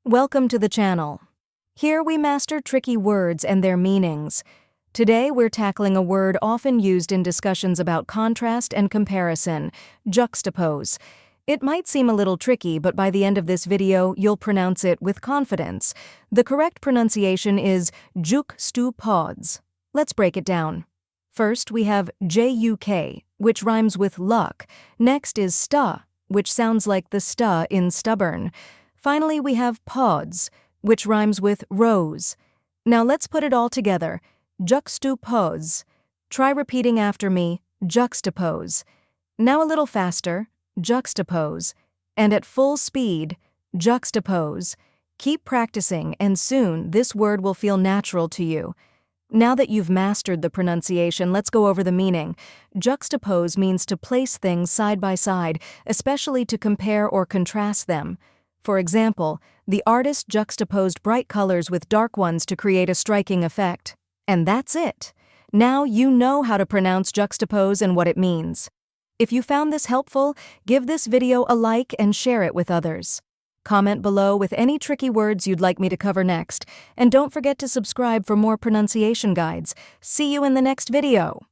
Welcome to the channel. Here we master tricky words and their meanings. Today we're tackling a word often used in discussions about contrast and comparison, juxtapose. It might seem a little tricky, but by the end of this video, you'll pronounce it with confidence. The correct pronunciation is juxtapose. Let's break it down. First, we have juk, which rhymes with luck. Next is sta, which sounds like the sta in stubborn. Finally, we have pause, which rhymes with rose. Now let's put it all together. Juxtapose. Try repeating after me, juxtapose. Now a little faster, juxtapose. And at full speed, juxtapose. Keep practicing, and soon this word will feel natural to you. Now that you've mastered the pronunciation, let's go over the meaning. Juxtapose means to place things side by side, especially to compare or contrast them. For example, the artist juxtaposed bright colors with dark ones to create a striking effect. And that's it. Now you know how to pronounce juxtapose and what it means. If you found this helpful, give this video a like and share it with others. Comment below with any tricky words you'd like me to cover next, and don't forget to subscribe for more pronunciation guides. See you in the next video.